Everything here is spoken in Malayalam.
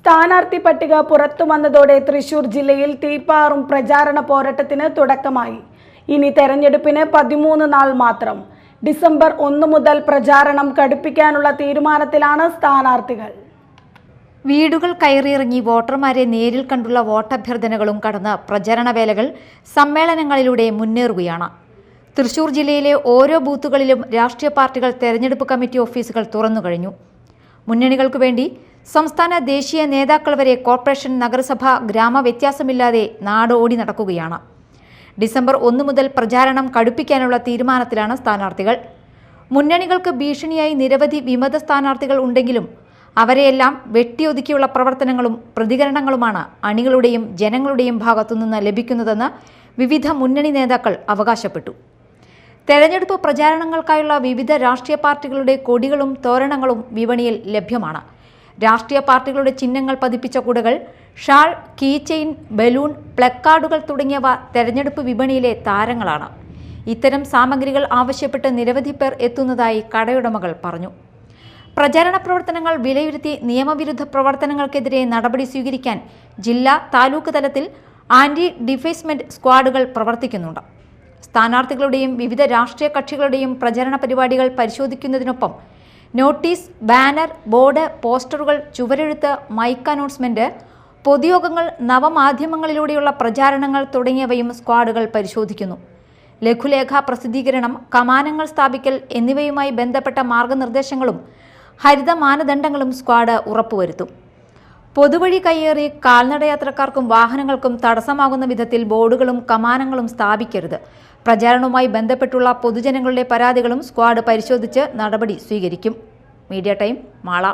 സ്ഥാനാർത്ഥി പട്ടിക പുറത്തു വന്നതോടെ തൃശൂർ ജില്ലയിൽ തീപ്പാറും പ്രചാരണ പോരാട്ടത്തിന് തുടക്കമായി. ഇനി തെരഞ്ഞെടുപ്പിന് 13 നാൾ മാത്രം. ഡിസംബർ 1 മുതൽ പ്രചാരണം കടുപ്പിക്കാനുള്ള തീരുമാനത്തിലാണ് സ്ഥാനാർത്ഥികൾ. വീടുകൾ കയറിയിറങ്ങി വോട്ടർമാരെ നേരിൽ കണ്ടുള്ള വോട്ടഭ്യർത്ഥനകളും കടന്ന് പ്രചരണ വേലകൾ സമ്മേളനങ്ങളിലൂടെ മുന്നേറുകയാണ്. തൃശൂർ ജില്ലയിലെ ഓരോ ബൂത്തുകളിലും രാഷ്ട്രീയ പാർട്ടികൾ തെരഞ്ഞെടുപ്പ് കമ്മിറ്റി ഓഫീസുകൾ തുറന്നുകഴിഞ്ഞു. മുന്നണികൾക്കു വേണ്ടി സംസ്ഥാന ദേശീയ നേതാക്കൾ വരെ കോർപ്പറേഷൻ, നഗരസഭ, ഗ്രാമ വ്യത്യാസമില്ലാതെ നാട് ഓടി നടക്കുകയാണ്. ഡിസംബർ 1 മുതൽ പ്രചാരണം കടുപ്പിക്കാനുള്ള തീരുമാനത്തിലാണ് സ്ഥാനാർത്ഥികൾ. മുന്നണികൾക്ക് ഭീഷണിയായി നിരവധി വിമത സ്ഥാനാർത്ഥികൾ ഉണ്ടെങ്കിലും അവരെയെല്ലാം വെട്ടിയൊതുക്കിയുള്ള പ്രവർത്തനങ്ങളും പ്രതികരണങ്ങളുമാണ് അണികളുടെയും ജനങ്ങളുടെയും ഭാഗത്തുനിന്ന് ലഭിക്കുന്നതെന്ന് വിവിധ മുന്നണി നേതാക്കൾ അവകാശപ്പെട്ടു. തെരഞ്ഞെടുപ്പ് പ്രചാരണങ്ങൾക്കായുള്ള വിവിധ രാഷ്ട്രീയ പാർട്ടികളുടെ കൊടികളും തോരണങ്ങളും വിപണിയിൽ ലഭ്യമാണ്. രാഷ്ട്രീയ പാർട്ടികളുടെ ചിഹ്നങ്ങൾ പതിപ്പിച്ച കുടകൾ, ഷാൾ, കീ ചെയിൻ, ബലൂൺ, പ്ലക്കാർഡുകൾ തുടങ്ങിയവ തെരഞ്ഞെടുപ്പ് വിപണിയിലെ താരങ്ങളാണ്. ഇത്തരം സാമഗ്രികൾ ആവശ്യപ്പെട്ട് നിരവധി പേർ എത്തുന്നതായി കടയുടമകൾ പറഞ്ഞു. പ്രചാരണ പ്രവർത്തനങ്ങൾ വിലയിരുത്തി നിയമവിരുദ്ധ പ്രവർത്തനങ്ങൾക്കെതിരെ നടപടി സ്വീകരിക്കാൻ ജില്ലാ, താലൂക്ക് തലത്തിൽ ആന്റി ഡിഫേസ്മെന്റ് സ്ക്വാഡുകൾ പ്രവർത്തിക്കുന്നുണ്ട്. സ്ഥാനാർത്ഥികളുടെയും വിവിധ രാഷ്ട്രീയ കക്ഷികളുടെയും പ്രചരണ പരിപാടികൾ പരിശോധിക്കുന്നതിനൊപ്പം നോട്ടീസ്, ബാനർ, ബോർഡ്, പോസ്റ്ററുകൾ, ചുവരെഴുത്ത്, മൈക്ക് അനൗൺസ്മെന്റ്, പൊതുയോഗങ്ങൾ, നവമാധ്യമങ്ങളിലൂടെയുള്ള പ്രചാരണങ്ങൾ തുടങ്ങിയവയും സ്ക്വാഡുകൾ പരിശോധിക്കുന്നു. ലഘുലേഖ പ്രസിദ്ധീകരണം, കമാനങ്ങൾ സ്ഥാപിക്കൽ എന്നിവയുമായി ബന്ധപ്പെട്ട മാർഗനിർദ്ദേശങ്ങളും ഹരിത മാനദണ്ഡങ്ങളും സ്ക്വാഡ് ഉറപ്പുവരുത്തും. പൊതുവഴി കയ്യേറി കാൽനടയാത്രക്കാർക്കും വാഹനങ്ങൾക്കും തടസ്സമാകുന്ന വിധത്തിൽ ബോർഡുകളും കമാനങ്ങളും സ്ഥാപിക്കരുത്. പ്രചാരണവുമായി ബന്ധപ്പെട്ടുള്ള പൊതുജനങ്ങളുടെ പരാതികളും സ്ക്വാഡ് പരിശോധിച്ച് നടപടി സ്വീകരിക്കും. Media time, Mala.